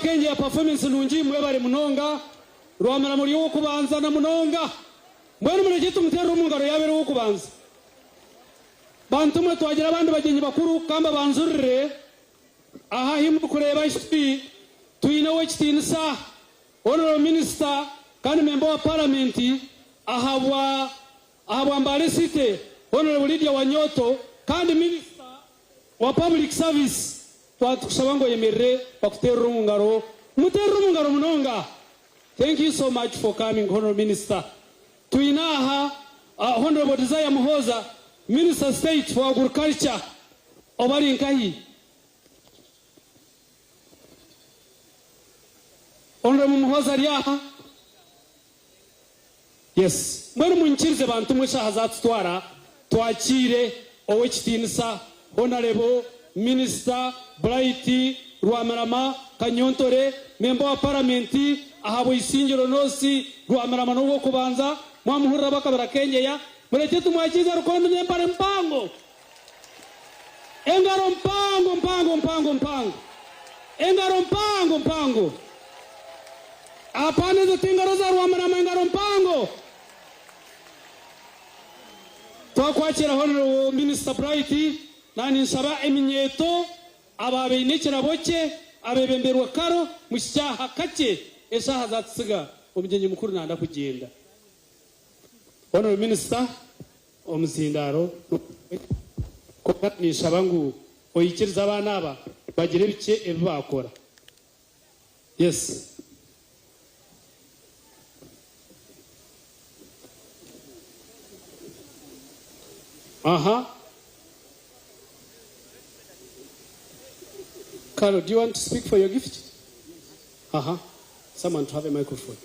Kenji ya performance nungi mwebare munonga rwamara muri wo kubanza na munonga mwene muri kitu mutero umungaro yabere wo kubanza bantu mwe twagira abandi bagenyi bakuru kamba banzurire aha himu kureba ishti tuina wechitinsa honorable minister kandi member wa parliament ahabwa Mbale City honorable Lydia Wanyoto kandi minister wa public service twatusaba ngo yemerere bakutera umungaro mutera umungaro munonga. Thank you so much for coming, honorable minister. Tuinaha honorable Desire Muhoza, minister state for agriculture obari nkahi. Honorable Muhoza riaha. Yes, mwere munchirize bantu mwesha hazatutwara twakire owechitinsa honorable minister Bright Rwamarama Kanyontore member wa parliament ahabo isingiro nosi Rwamarama no kubanza mwamuhurira bakabara Kenya mureke tumwakiza rukondo nyempare mpango engaro mpango engaro mpango apane tingaro za Rwamarama engaro mpango twakwakira honorable minister Bright nani nsaba eminyeto ababeinekera boke abebemberwa karo musyaha kake esaha zatsiga omugenyi mukuru nanda kugenda. Honorable minister omuzindaro kokanisha bangu oyikiriza abana aba bagire bike ebakora. Yes. Carlo, do you want to speak for your gift? Someone to have a microphone.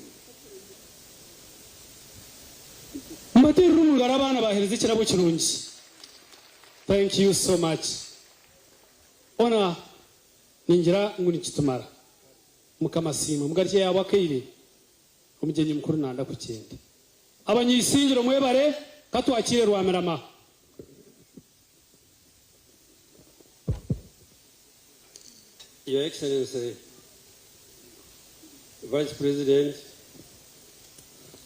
Thank you so much. Ona ninjira nguni chitumara. Mukamasima mugarye yabakaire. Omugenyi mukuru nanda kugenda. Abanyisingiro mwebare katwakire Rwamarama. Your Excellency, Vice President,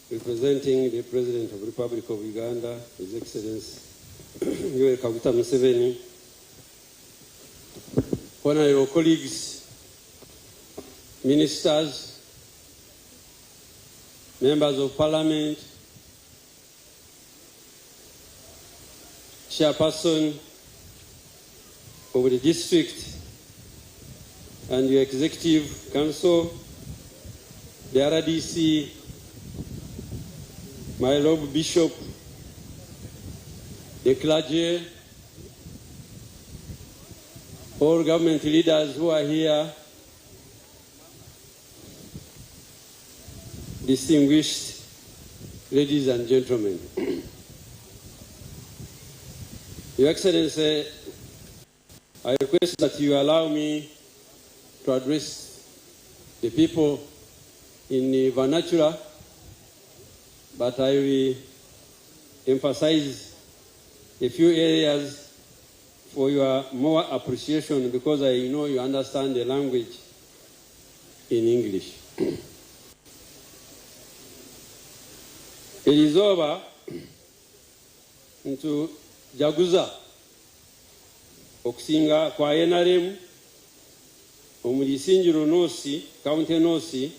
representing the President of the Republic of Uganda, His Excellency Yoweri Kaguta Museveni, honorable colleagues, ministers, members of Parliament, Chairperson of the district, and your Executive Council, the RDC, my Lord Bishop, the clergy, all government leaders who are here, distinguished ladies and gentlemen. Your Excellency, I request that you allow me to address the people in vernacular, but I will emphasize a few areas for your more appreciation because I know you understand the language in English. It is over into Jaguza, okusinga kwa NRM, omulisingiro nosi, county nosi,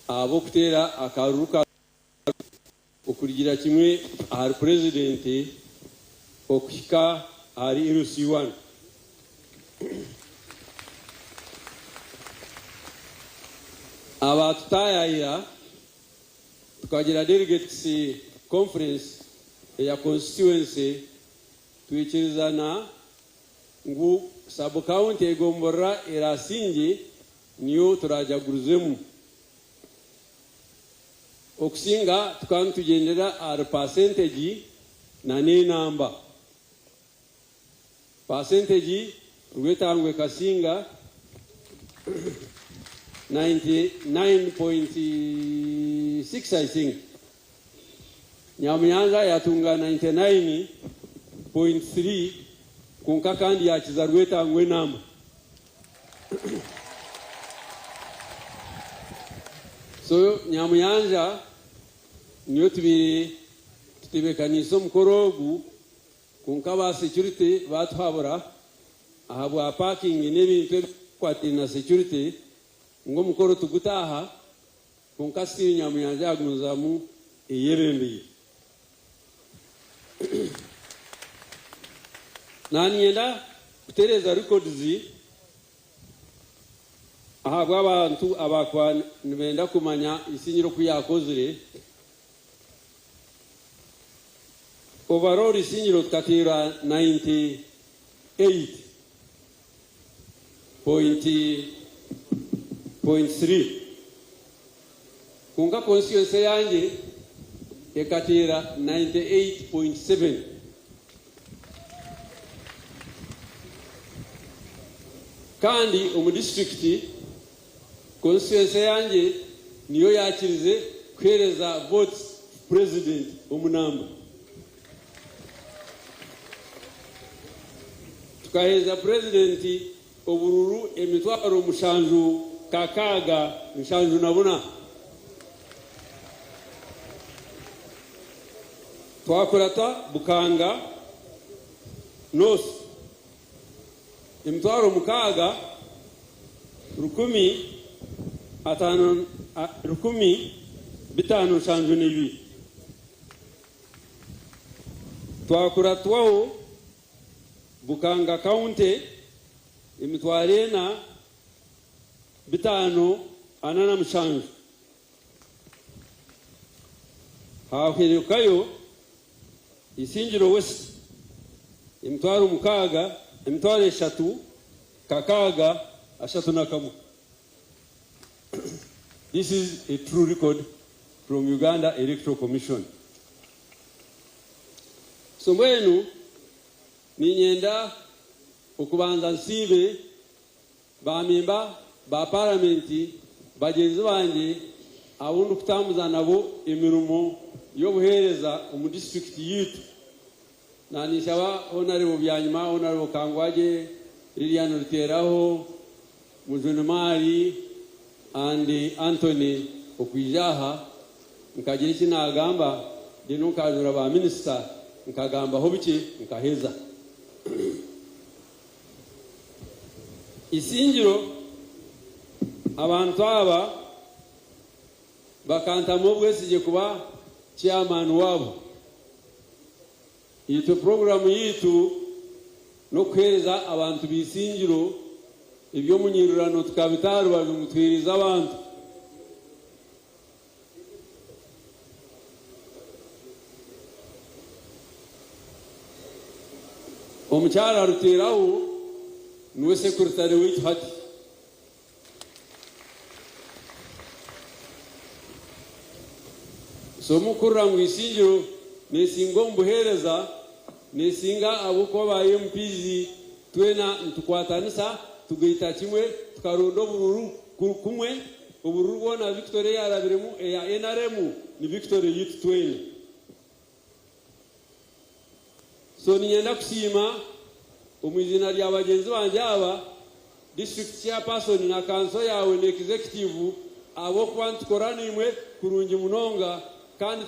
abokutera akaruka okuligira kimwe ahari president okuhika ahari LC1. Abatutayira tukagira delegates conference ya constituency tuichirizana ngu sub county egombora irasingi niyo turajaguruzemu okusinga tukantugendera ar percentage na ne number percentage rwetangwe kasinga 99.6 I think. Nyamyanza yatunga 99.3 kunka kandi yakiza rwetangwe namba. so nyamuyanja niyo tutibekaniso mukorogu kunkaba security batwabura ahabwa parking n'ebintu kwatina security ngo mukoro tugutaha kunkasi nyamuyanja agunzamu eyebembi nani yenda kutereza records ahabwa abantu abakwa nibenda kumanya isinyiro kuyakozire overall isinyiro tukatira 98.3 kunga constituency yange ekatira 98.7 kandi omu district constituency yange niyo yakirize kwereza votes president omunamba tukaheza president obururu emitwaro mushanju kakaga mushanju nabona twakurata bukanga nos emitwaro mukaga rukumi bitano shanju nibi twakuratwaho bukanga county emitwarena bitano anana mushanju haherukayo isingiro west emitwaro mukaga emitwaro eshatu kakaga ashatu nakamu. This is a true record from Uganda Electoral Commission. So mwenu ninyenda okubanza nsibe bamemba ba parliamenti bagenzi banje abundu kutambuza nabo emirumo yobuhereza mu district yitu na nishaba honorable byanyuma honorable Kangwaje Lilian Ruteraho Mujunumari and Anthony Okwijaha nkagira kinagamba dino nkajura ba minister nkagamba hobiki nkaheza isingiro abantu aba bakantamo bwesije kuba chairman wabo ito program yitu no kwereza abantu bisingiro ibyo munyirurano tukabitaru bazumutwiriza abantu omukyala Ruteraho niwe secretary witu hati so mukurra mu isingiro nesingo mbuhereza nesinga abuko ba MPs twena ntukwatanisa tugita kimwe tukarondo bururu kumwe ubururu bona Victoria yarabiremu ya NRM ni Victoria yitu twena so ninyenda kusima omwizina lya bagenzi banje aba district chairperson na council yawe ne executive abo kwantukora nimwe kurungi munonga kandi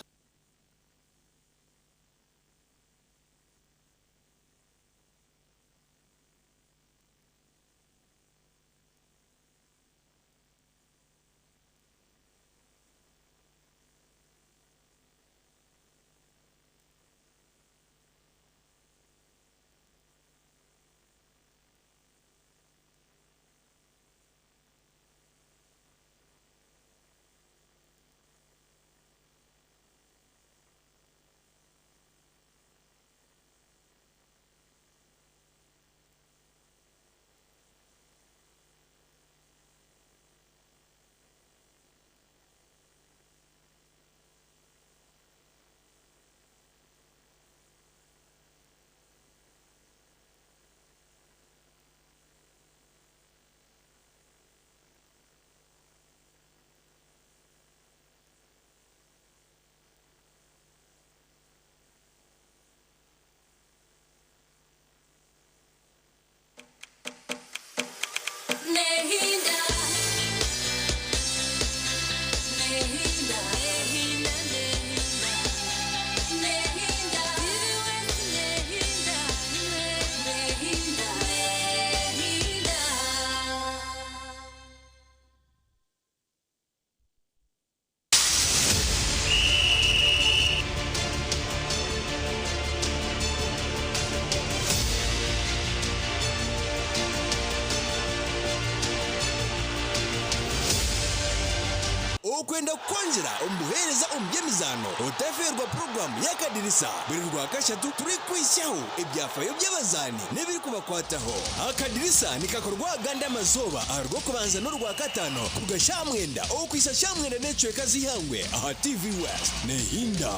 okwenda kwanjira ombuhereza omubyemizano otaferwa program y'akadirisa buri rwa kashatu turi kwishaho ebyafayo by'abazani n'ebiri kubakwataho akadirisa nikakorwa ganda amazoba arwo kubanza no rwa katano kugashamwenda okwisa shamwenda necweka zihangwe aha TV West nehinda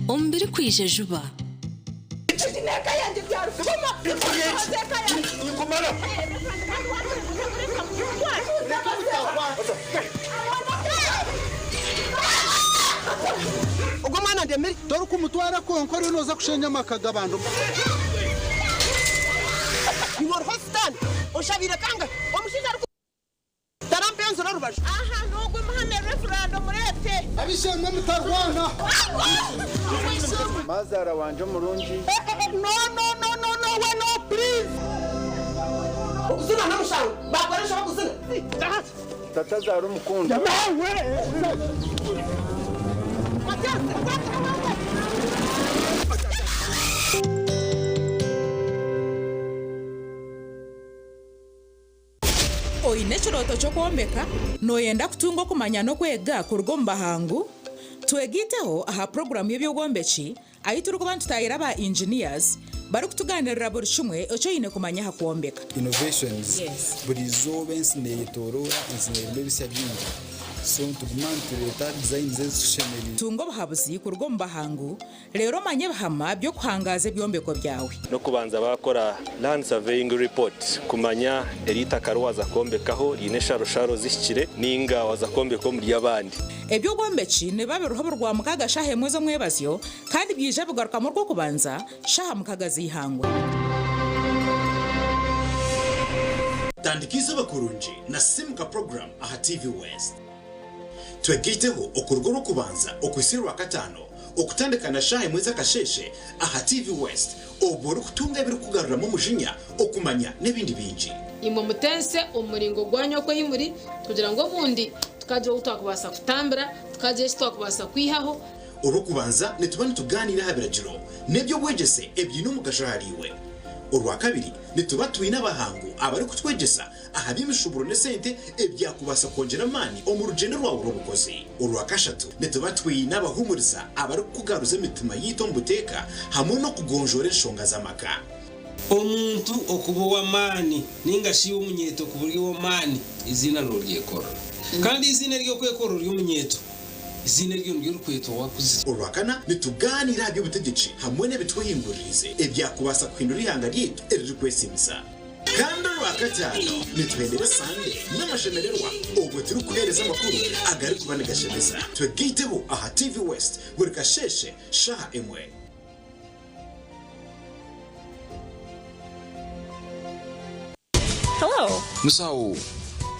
ombiri kwije juba Neka yanje byaro kuma neka yanje kumara Ugo mwana ndemeri dore ko umutwara konkore noza kushenya amakaga abantu You are hostan oshabire kanga omushinja tarampenzo narubaje aha nugo muhame referendum rete abishemwe mutarwana mazara wanje murungi no we no please Uzina namushawe bakoresha bakuzina tatazara umukunda Oine chiroto chokwombeka noyenda kutunga kumanya no kwega kurugomba hangu twegiteho aha program y'ebyogombechi ayituru kubantu tayira ba engineers bari kutuganirira buri kimwe ocho ine kumanya hakwombeka innovations buri zobe nsineyitorora nsineyimbe bisya byingi so tugumante leta design zeshemeri tungo bahabuzi kurugomba hangu rero manye bahama byo kuhangaza byombeko byawe no kubanza bakora land surveying report kumanya erita karwaza kombekaho ine sharosharo zishikire ninga waza kombeko muri yabandi ebyo gombechi ne babe ruhabo rwa mukaga shahe mwezo mwebazyo kandi byije bigaruka mu rwo kubanza shaha mukaga zihangwe tandikiza bakurunji na simka program aha TV West twegiteho okurwo ro kubanza okwisirwa katano okutandikana shahe mweza kasheshe aha TV West oboro kutunga biri kugarura mu mujinya okumanya nebindi binji imwe mutense umuringo gwanyo ko himuri kugira ngo bundi tukaje utakubasa kutambira tukaje twakubasa kwihaho oro kubanza netubane tuganira habiragiro nebyo bwegese ebyino mugashahariwe urwa kabiri nitubatuye n'abahangu abari kutwegesa ahabimishuburo nesente ebyakubasa kongera mani omurugendo rwawo rubukoze urwa kashatu nitubatuye n'abahumuriza abari kugaruza imitima yitombuteka hamwe no kugonjora inshonga z'amaka omuntu okubowa mani ningashi umunyeto kuburyo wo mani izina n'uryekora kandi izina ryo kwekora ry'umunyeto izina ryo n'urukweto wakuze urwakana nituganira by'ubutegetsi hamwe n'ebitwihinguririze ebyakubasa kwindura ihanga ryitu eriri kwesimisa kandi urwakatano nitwendera sande n'amashemererwa ubwo turi kuhereza amakuru agari kubanegashemeza twegiteho aha TV West buri kasheshe shaha emwe Hello. Musau,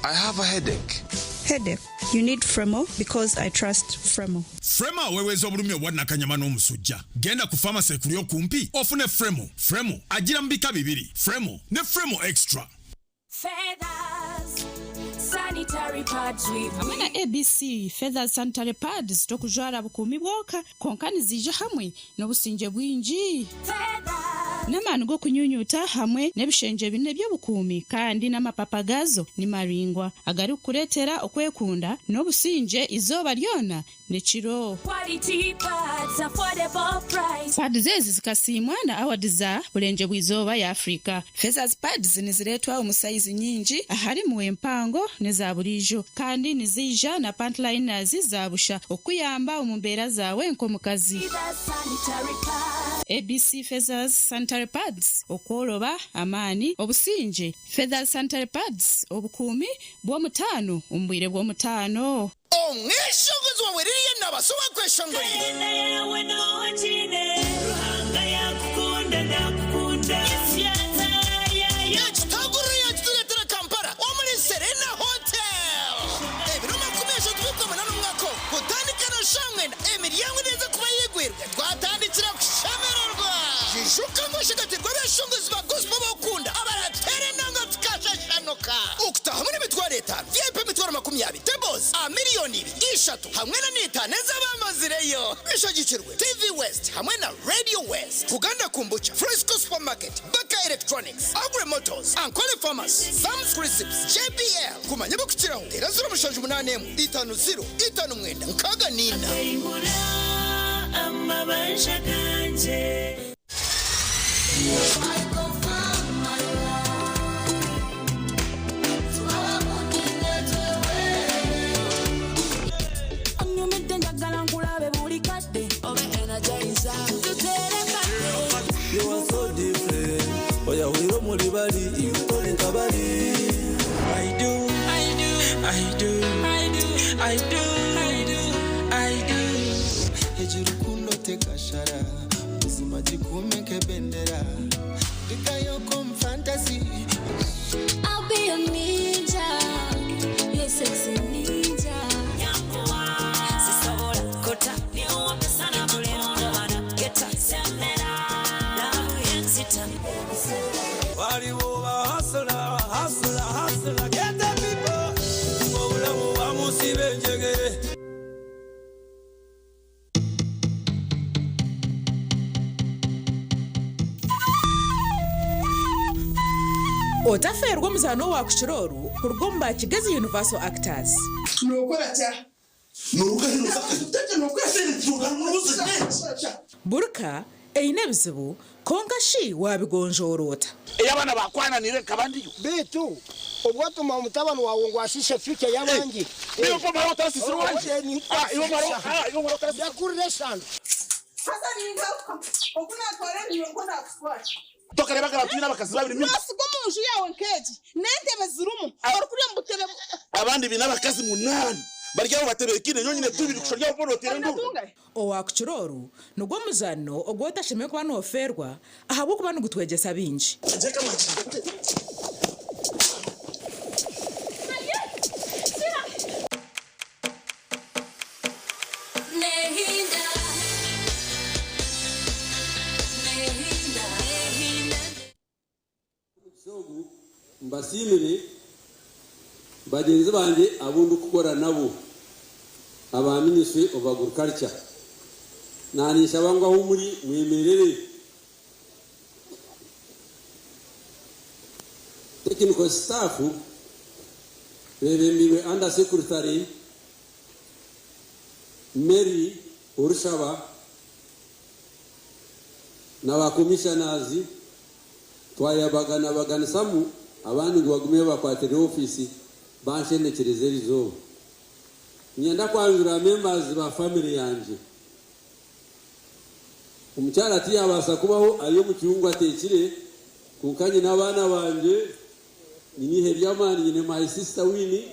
I have a headache. Headache. You need Fremo because I trust Fremo. Fremo weweza obulumi obwadna kanyama n'omusujja. Genda ku pharmacy kuli okumpi ofune Fremo. Fremo agira mbika bibiri. Fremo ne Fremo extra. Feathers sanitary pads Amana ABC Feathers sanitary pads tokujwara bukumi bwoka konkani zije hamwe n'obusinje bwinji. N'amanu go kunyunyuta hamwe n'ebishenje bine by'obukumi kandi n'amapapagazo ni maringwa agari kuretera okwekunda n'obusinje izoba lyona nechiro quality pads affordable price. Pads zezi zikasimwa na awards za bulenje bw'izoba ya Afrika. Feathers pads niziretwa omusaizi nyingi ahari mu empango neza burijo kandi nizija na pantliners zabusha okuyamba omumbera zawe nkomukazi. ABC Feathers sanitary pads okwoloba amani obusinje. Feathers sanitary pads obukumi bw'omutano ombwire bw'omutano. Omweshongozi wawe ririye nabasuba kweshongori Yawe no chine ruhanga yakukunda ndakukunda isyata yachitaguru yachituletera Kampala omuli Serena Hotel ebiroma kumesha tubikomana n'umwako kutandikana shamwenda emiryango neza kuba yigwirwa twatandikira kushamererwa jishuka ngo shigatirwa beshongozi ba gospel bakunda abaratere nanga tukashashana honoka ukutaha muri mitwaro leta VIP mitwaro 20 tables a miliyoni 3 hamwe na nitane z'abamazireyo bishagikirwe TV West hamwe na Radio West Uganda Kumbucha Fresco Supermarket Baka Electronics Agri Motors Ankole Pharmacy Sam's Receipts JBL kumanya bukitiraho tera 0850 nkaga nina amabasha kanje You are so different. Oh, yeah, we don't want anybody. You don't need nobody. I do. Ejirukundo tekashara. Uzima jikumeke bendera. Dikayo come fantasy. I'll be a ninja. You're sexy ninja. Yamboa. Sisabora kota. Niwa pesana buleno nabana. Geta. Semera. Love yensita. Wali woba hustler. Get the people. Wobula woba musibe njegere. otaferwa muzano wa kushororu kurugomba Kigazi Universal Actors nokora cha burka eine bizibu kongashi wabigonjorota eyabana bakwananire kabandi betu obwatuma mutabano wawe ngwashishe fike yabangi niyo ko maro tasisiri wanje iyo maro yakureshan hasa ninga okuna tware niyo kona kufuata tokare bakara twina bakazi babiri mimi nasigo munju yawe nkeji nentebe zirumu orukuri mbutebe abandi bina bakazi 8 barya batebe kine nyonyine tubiri kushorya borotere ndu owakuchororu nugwo muzano ogwota sheme kwa no ferwa ahabo kuba nugutwegesa binji mbasimire bagenzi banje abundu kukora nabo aba Ministry of Agriculture nanisha bangwa ho muri mwemerere technical staff bebembiwe under secretary Mary Urushaba na ba commissioners twayabagana samu abandi ngo bagume bakwatire office banshenekereze rizo nyenda kwanjura members ba family yanje umucyara ati yabasa kubaho ayo mu kiungo atekire kukanye n'abana banje ninihe byamani nyine my sister Winnie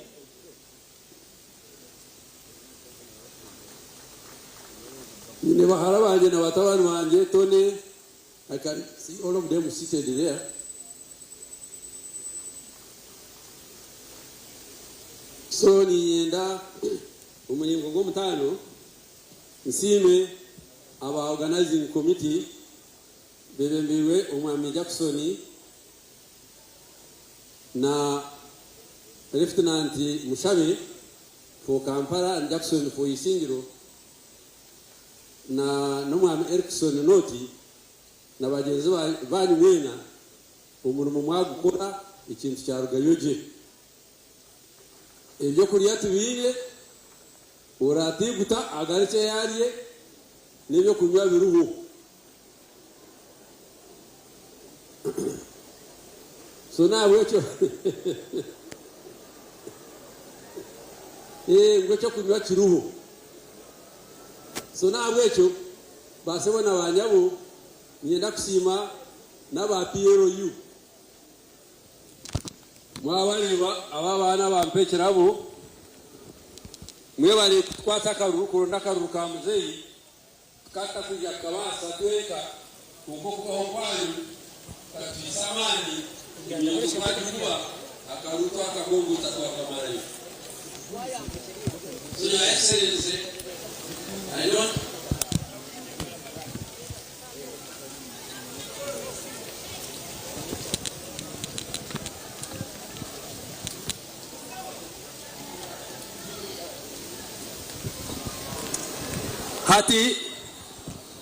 nyine bahara banje na batabani banje Tone. I can see all of them seated there. So nienda umunyingo ngo mutano nsime aba organizing committee bebembiwe umwami Jackson na Lieutenant Mushabe for Kampala and Jackson for Isingiro na n'umwami Erikson Noti na bagenzi bari wena umurimo mwagukora ikintu cya rugayoje ibyo kuriya tubire uratiguta agarike yariye n'ibyo kunywa biruhu so nawe cyo ngo cyo kunywa kiruhu so nawe cyo basebona abanyabo nyenda kusima n'aba PRU mwabareba ababana bampekerabo mwe bari twataka ruruko ndakarruka muzeyi kata kujya kabasa tweka kuko kwa kwani katisamani nyamukwa akaruto akagongo tatwa kamara hiyo so your excellency I don't hati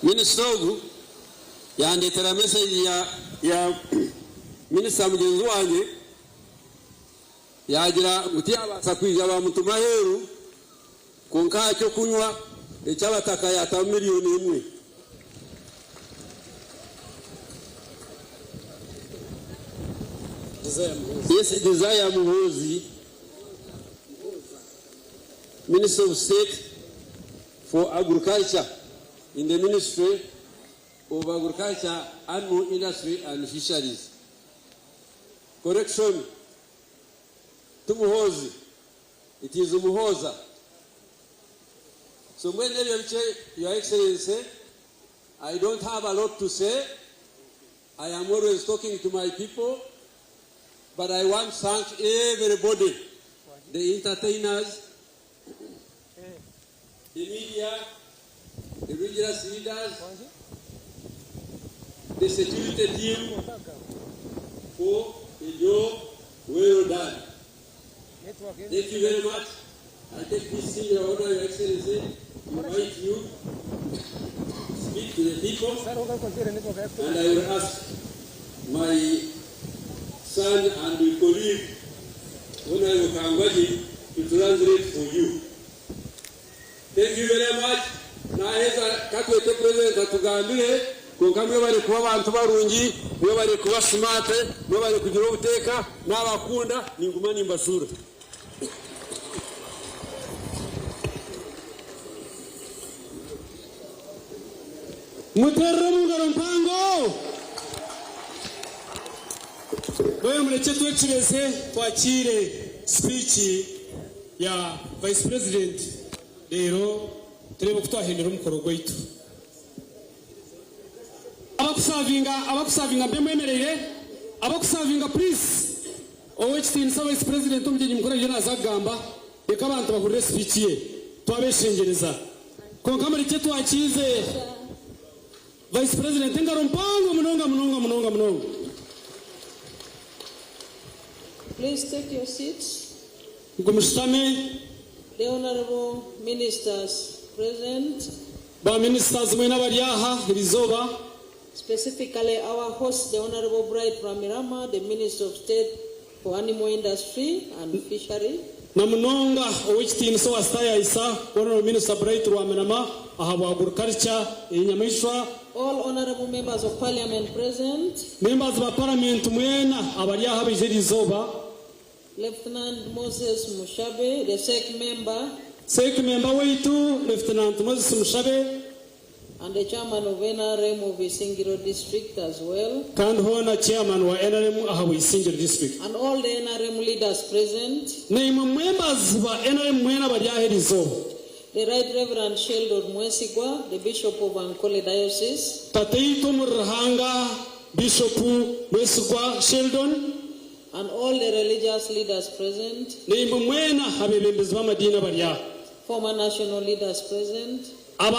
Minister ogu yandetera message ya Minister mugenzi wanjye yagira muti abasa kwija bamutuma heru konka cyo kunywa ecyabataka yata miliyoni 1. Yes, Desire Muhozi, Minister of State for Agriculture in the Ministry of Agriculture, Animal Industry and Fisheries. Correction to Muhozi. It is Muhoza. So when Your Excellency, I don't have a lot to say. I am always talking to my people, but I want to thank everybody, the entertainers, the media, the religious leaders, the security team for a job well done. Thank you very much. I take this senior order, Your Excellency, to invite you to speak to the people, and I will ask my son and my colleague, Honorable Kangwaji, to translate for you. Thank you very much. Na heza katwete president atugambire konkamwe bari kuba abantu barungi, mwe bari kuba smart, mwe bari kugira ubuteka n'abakunda ninguma nimbasura. Muterre mungaro mpango. Wewe mleche tuwekireze twakire speech ya Vice President rero turebe kutwahindura umukoro gwaitu. Abakusavinga bemwemereye abakusavinga please. Owechtin sa Vice President umujeni mukoro yona azagamba reka abantu bahurire speech ye twabeshengereza. Konka mleche twakize Vice President ngaro mpango munonga. Please take your seats. The honorable ministers present. Ba ministers mwena bariaha rizoba. Specifically our host, the Honorable Bright Ramirama, the Minister of State for Animal Industry and Fishery. Namunonga owechtin so astaya isa Honorable Minister Bright Ramirama ahabu agriculture inyamishwa. All honorable members of parliament present. Members of parliament mwena abariaha bijerizoba. Lieutenant Moses Mushabe, the SEC member. SEC member weitu Lieutenant Moses Mushabe. And the chairman of NRM of Isingiro district as well. Kandi hona chairman wa NRM ahabu Isingiro district. And all the NRM leaders present. Name members wa NRM mwena bariaha rizoba. The Right Reverend Sheldon Mwesigwa, the Bishop of Ankole Diocese. Tateito Murhanga, Bishop Mwesigwa Sheldon. And all the religious leaders present. Former national leaders present. The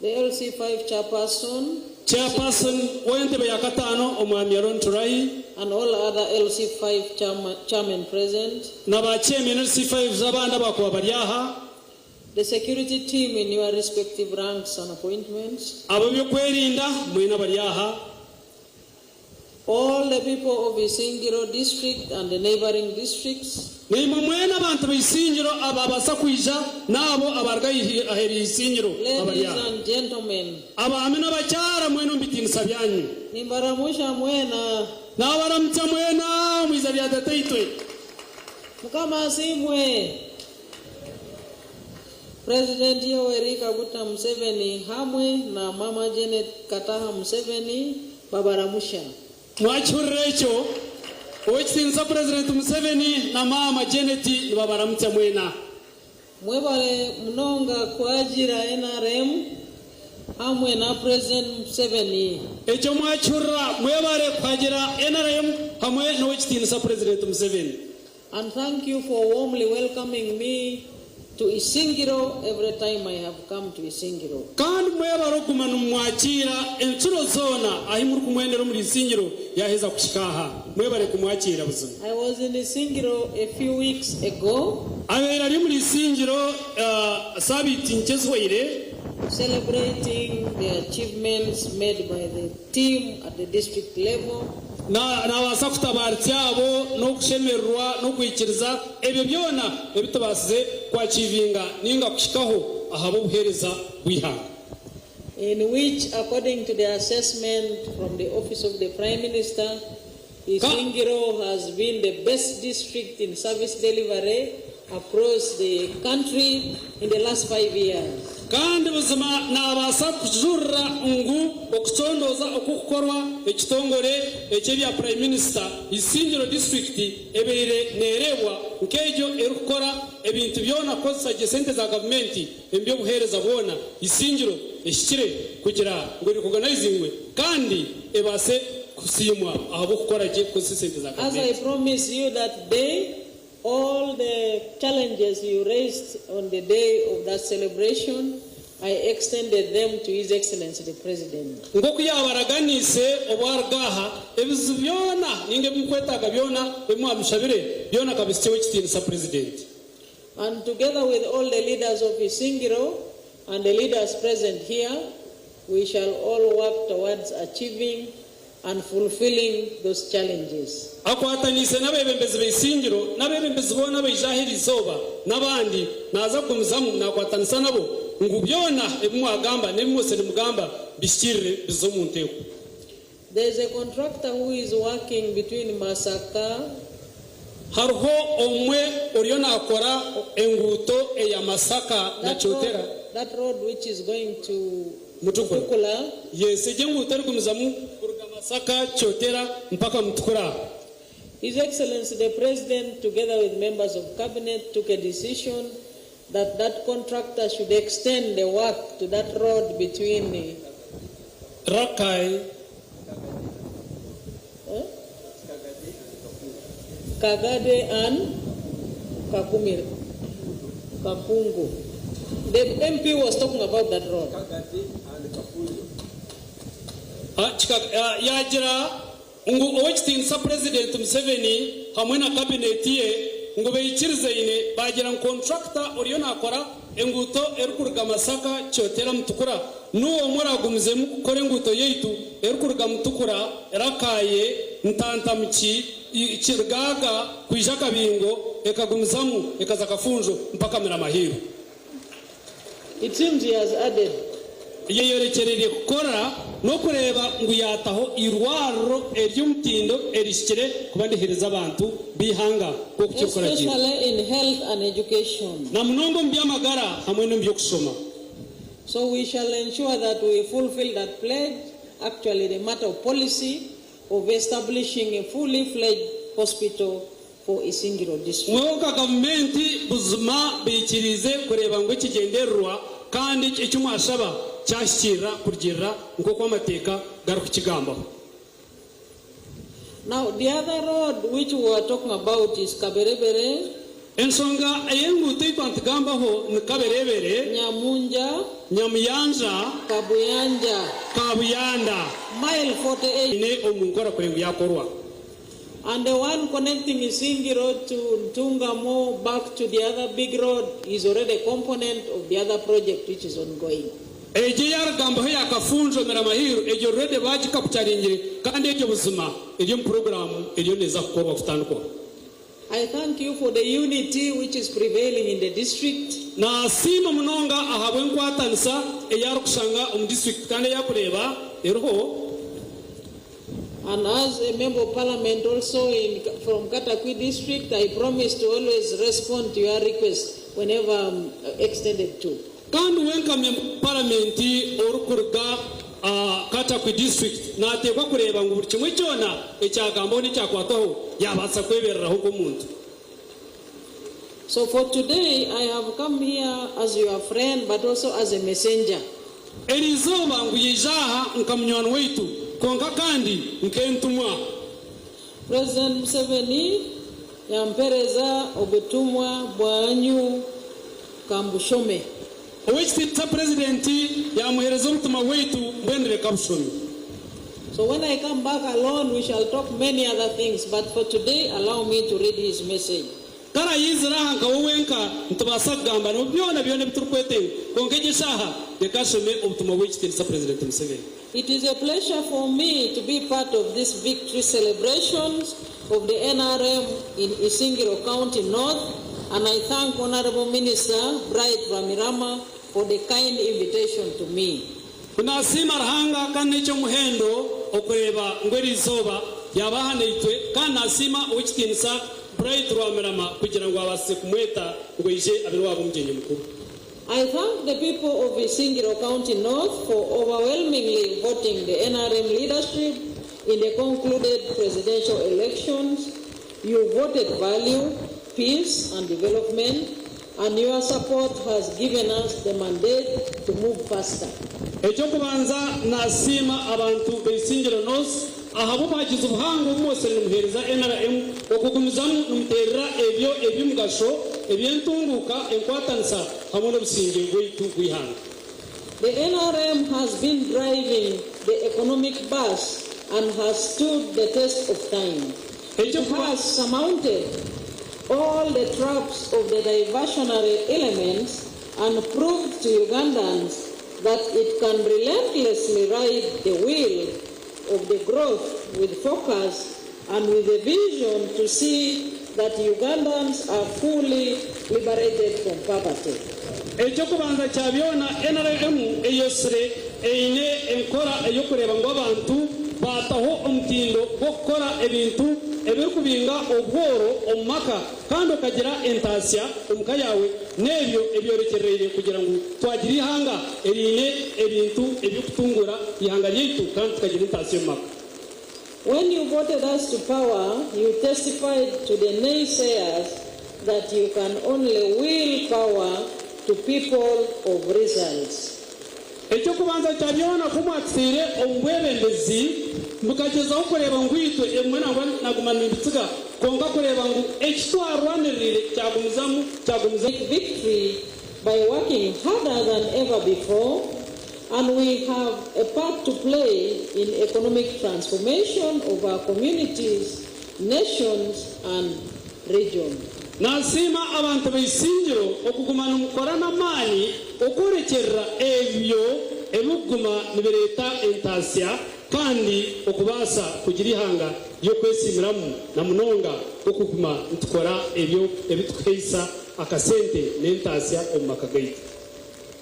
LC5 chairperson. And all other LC5 chairmen present. The security team in your respective ranks and appointments. All the people of Isingiro district and the neighboring districts. Ladies and gentlemen. Nimbaramusha mwena. Mukama simwe. President Yoweri Kaguta Museveni hamwe na Mama Janet Kataha Museveni babaramusha. Mwachurecho Owechtinsa President Museveni na Mama Janet babaramutsa mwena. Mwebale mnonga kwa ajira NRM hamwe na President Museveni. Echo mwachura mwebale kwa ajira NRM hamwe na Owechtinsa President Museveni. And thank you for warmly welcoming me to Isingiro every time I have come to Isingiro. kandi mwebaro kumana mwakira enchuro zona ahi muri kumwendero muri Isingiro yaheza kushikaha mwebare kumwakira buzima. I was in Isingiro a few weeks ago. Abera ari muri Isingiro sabiti nkezweire celebrating the achievements made by the team at the district level. na wasakutabar cyabo no kushemerwa no kwikiriza ebyo byona ebitabasize kwachivinga ninga kushikaho ahabo buhereza bwihanga, in which according to the assessment from the office of the Prime Minister, Isingiro has been the best district in service delivery across the country in the last 5 years. kandi buzima nabasa kujurra ngu okutondoza okukorwa ekitongore ekebya Prime Minister Isingiro district ebeire nerebwa nkejo erukora ebintu byona kozesa jesente za government embyo buhereza bona Isingiro eshikire kugira ngo recognizingwe kandi ebase kusimwa ahabo gukora je kozesente za government. As I promise you that day, all the challenges you raised on the day of that celebration, I extended them to His Excellency the President. Ngoku yabaraganise obwargaha ebizu byona ninge bikwetaga byona bimwabishabire byona kabisitewe kitinisa President. And together with all the leaders of Isingiro and the leaders present here, we shall all work towards achieving and fulfilling those challenges. Akwatanise nabebembezi b'Isingiro nabebembezi bona b'ijahiri zoba nabandi naza kumuzamu nakwatanisa nabo ngubyona ebimwagamba nebimose nimugamba bishirire bizomunteko. There is a contractor who is working between Masaka harho omwe oriona akora enguto eya Masaka na Chotera, that road which is going to Mutukula. Yes, ejengu utari kumuzamu kuruga Masaka Chotera mpaka Mutukula. His Excellency the President, together with members of Cabinet, took a decision that that contractor should extend the work to that road between Rakai, Kagade and Kapungu. The MP was talking about that road. Yajira ngu owechitinisa President Museveni hamwe na cabinet ye ngo beyikirize ine bagira contractor oriona akora enguto erukuruga Masaka Chotera Mutukura nuwo muragumze mukore enguto yeitu erukuruga Mutukura Rakaye Ntanta Muki Kirgaga kwija Kabingo ekagumzamu ekaza Kafunjo mpaka Miramahiro. It seems he has added yeyerekerere kukora no kureba ngo yataho irwaro eryumtindo erishikire kubandihereza abantu bihanga ko kucyokora gihe, especially in health and education, na mnongo mbyamagara hamwe no byokusoma. So we shall ensure that we fulfill that pledge, actually the matter of policy of establishing a fully fledged hospital for Isingiro district. Mwoka government buzuma bikirize kureba ngo kigenderwa kandi icyumashaba cyashikira kurgira ngo kwa mateka garuka kigamba. Now the other road which we are talking about is Kaberebere. Ensonga ayenguto ikwantagamba ho ni Kaberebere, Nyamunja, Nyamuyanja, Kabuyanda, mile 48 ne omungora kwengu yakorwa. And the one connecting Isingiro to Ntungamo back to the other big road is already a component of the other project which is ongoing. Eje yaragamba ho yakafunjo Miramahiro eje already baji kapitaringire kandi eje buzima eje program eje neza kukorwa kutanduko. I thank you for the unity which is prevailing in the district. Na sima munonga ahabwe nkwatanisa eyarukushanga mu district kandi yakureba eroho. And as a member of parliament also from Katakwi district, I promise to always respond to your request whenever I'm extended to. Kandi wenkamye parliamenti orukurga Katakwi district na atekwa kureba ngo buri kimwe cyona ekyagambo ni cyakwataho yabasa kwebereraho ko muntu. So for today I have come here as your friend but also as a messenger. Elizoba nguyijaha nkamnywano wetu konka kandi nkentumwa. President Museveni yampereza obutumwa bwanyu Kambushome. Owekitiibwa President yamuhereza obutumwa bwaitu mbwendere Kabushome. So when I come back alone, we shall talk many other things, but for today, allow me to read his message. Kara yizira hanka wowenka ntubasa kugamba no byona biturikwete konkeje shaha yakashome obutumwa bw'ekitiibwa President Museveni. It is a pleasure for me to be part of this victory celebrations of the NRM in Isingiro County North, and I thank Honorable Minister Bright Ramirama for the kind invitation to me. Kunasima rahanga kanecho muhendo okureba ngweri zoba yabahaneitwe kanasima owekitiibwa Bright Ramirama kugira ngo abase kumweta ngo ije abirwabo mugenyi mukuru. I thank the people of Isingiro County North for overwhelmingly voting the NRM leadership in the concluded presidential elections. You voted value, peace and development, and your support has given us the mandate to move faster. Ekyokubanza nasima abantu b'Isingiro North ahabo bagize ubuhanga bwose n'umuhereza NRM okugumizamu n'umuterera ebyo ebyumugasho ebyentunguka enkwatanisa hamwe n'obusinge bwaitu bw'ihanga. The NRM has been driving the economic bus and has stood the test of time. It has surmounted all the traps of the diversionary elements and proved to Ugandans that it can relentlessly ride the wheel of the growth with focus and with a vision to see that Ugandans are fully liberated from poverty. Ekyokubanza kyabyona NRM eyosire eine enkora eyokureba ngo abantu bataho omutindo gukora ebintu ebirikubinga obworo omumaka kandi okagira entasya omuka yawe n'ebyo ebyorekerere kugira ngo twagira ihanga erine ebintu ebyokutungura ihanga ryaitu kandi tukagira entasya omumaka. When you voted us to power, you testified to the naysayers that you can only will power to people of results. Ekyokubanza kyabyona kumwatisire omubwebembezi mukagezaho kureba ngwitwe emwe nagumanibitsika konga kureba ngu ekitwarwanirire kyagumizamu victory by working harder than ever before, and we have a part to play in economic transformation of our communities, nations and regions. Nasima abantu b'Isingiro okugumana umukorana mani okurekerera ebyo ebuguma nibireta entasya kandi okubasa kugira ihanga yo kwesimiramu na munonga okuguma ntukora ebyo ebitukesa akasente n'entasya omumaka gaitu.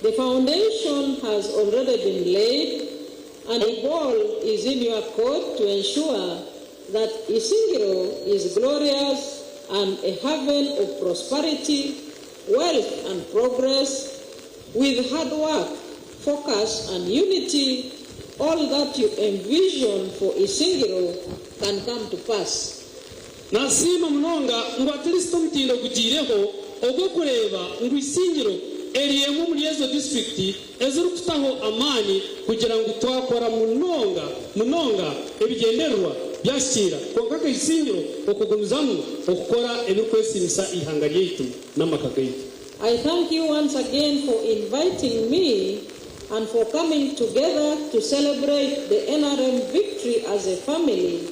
The foundation has already been laid, and the ball is in your court to ensure that Isingiro is glorious and a haven of prosperity, wealth and progress. With hard work, focus and unity, all that you envision for Isingiro can come to pass. Nasima munonga ngwatilisto mtindo kujireho ogokureba ngu Isingiro eriyemu muri ezo district ezirukutaho amani kugira ngo twakora munonga ebigenderwa byashira konka Isingiro okugumizamu okukora ebikwesimisa ihanga ryaitu n'amaka gaitu. I thank you once again for inviting me and for coming together to celebrate the NRM victory as a family,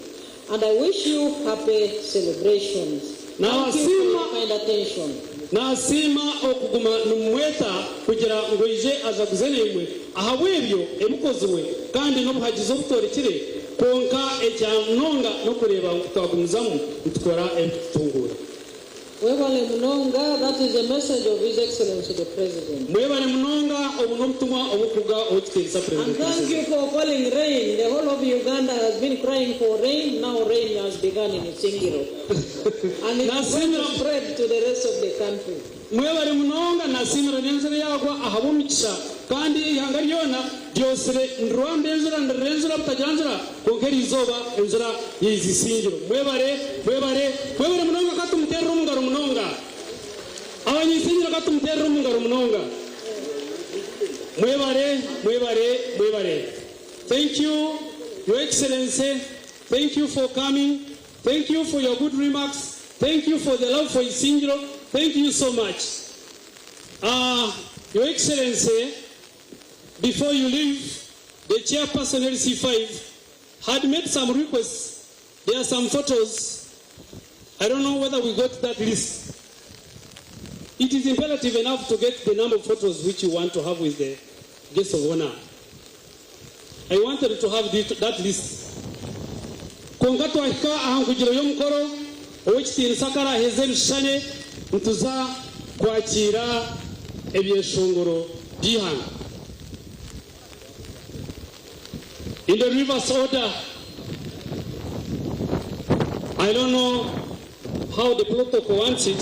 and I wish you happy celebrations. Thank you for your kind attention. Nasima okuguma numweta kugira ngo ije azaguzenemwe ahabwebyo ebukozwe kandi n'obuhagizo butorekire konka ekyanonga no kureba twagumizamu ntukora ebitungura. Mwebale Munonga, that is the message of His Excellency the President. Mwebale Munonga obunobutumwa obukuga owekitiibwa President. And thank you for calling rain. The whole of Uganda has been crying for rain. Now rain has begun in Isingiro. And it is going to spread to the rest of the country. Mwebale Munonga nasimira n'enzira yagwa ahabumikisha kandi ihanga lyona byosire nrwanda enzira butajanjira konkera izoba enzira y'Isingiro. Mwebale Munonga katumuterera omungaro munonga abanyisingiro katumuterera omungaro munonga. Mwebale. Thank you, Your Excellency. Thank you for coming. Thank you for your good remarks. Thank you for the love for Isingiro. Thank you so much. Your Excellency, before you leave, the chairperson LC5 had made some requests. There are some photos. I don't know whether we got that list. It is imperative enough to get the number of photos which you want to have with the guest of honor. I wanted to have that list. Kongato ahika ahangujiro yomukoro owekitini sakara hezel shane ntuza kwakira ebyeshongoro byihanga. In the reverse order, I don't know how the protocol wants it,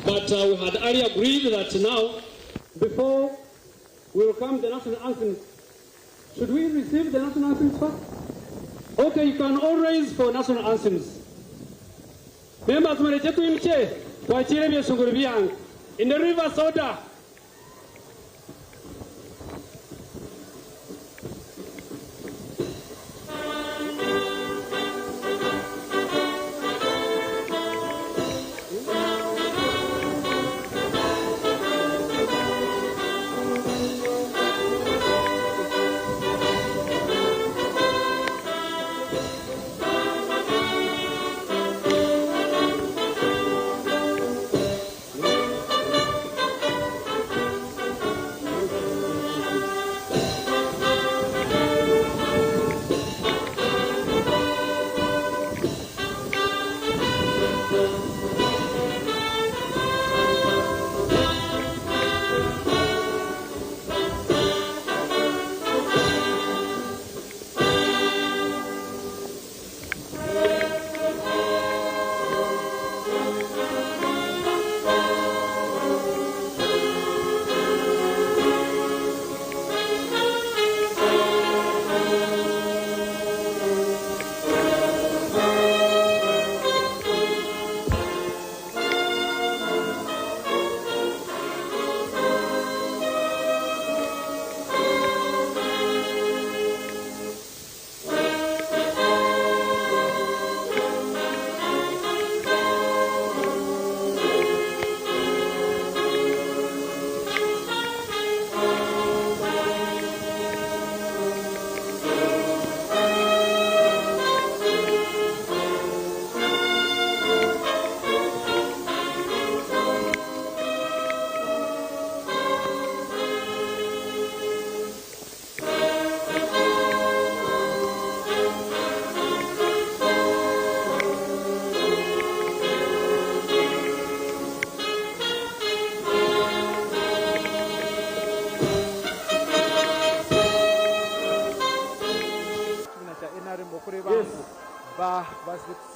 but we had already agreed that now, before we will come the national anthem, should we receive the national anthems first? Okay, you can all raise for national anthems. Members, mwerechetu imche, kwachire byeshongoro byihanga. In the reverse order.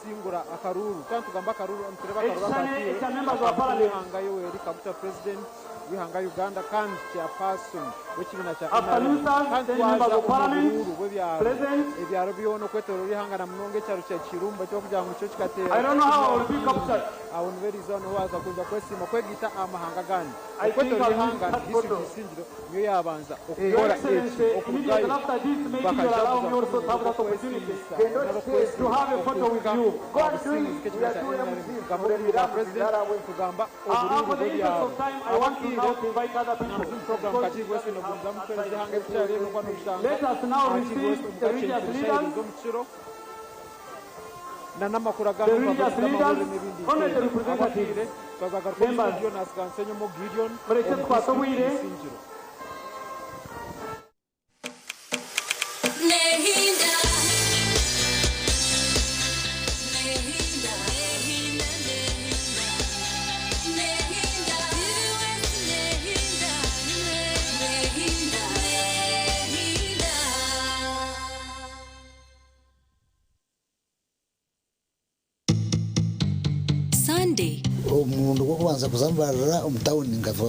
basingura akaruru kandi tugamba akaruru tureba akaruru hangayo weri kabuta president wihanga Uganda kandi chairperson w'ikibina cya kandi waza kururu ebyaro byono kwetoro rihanga na munonge cyaro cya Kirumba cyo kugira ngo cyo kikatera I don't know how will be captured awon very zone waza kuja kwesima kwegita amahanga gani kwetoro rihanga disingiro niyo yabanza okukora okugayo to have a photo with you. God doing kugamba for the interest of time, I want to now invite other people. Let us now receive the religious leaders. The religious leaders, honorable representatives, members, Sunday. Umuntu kubanza kuzambarira umutawuni ngava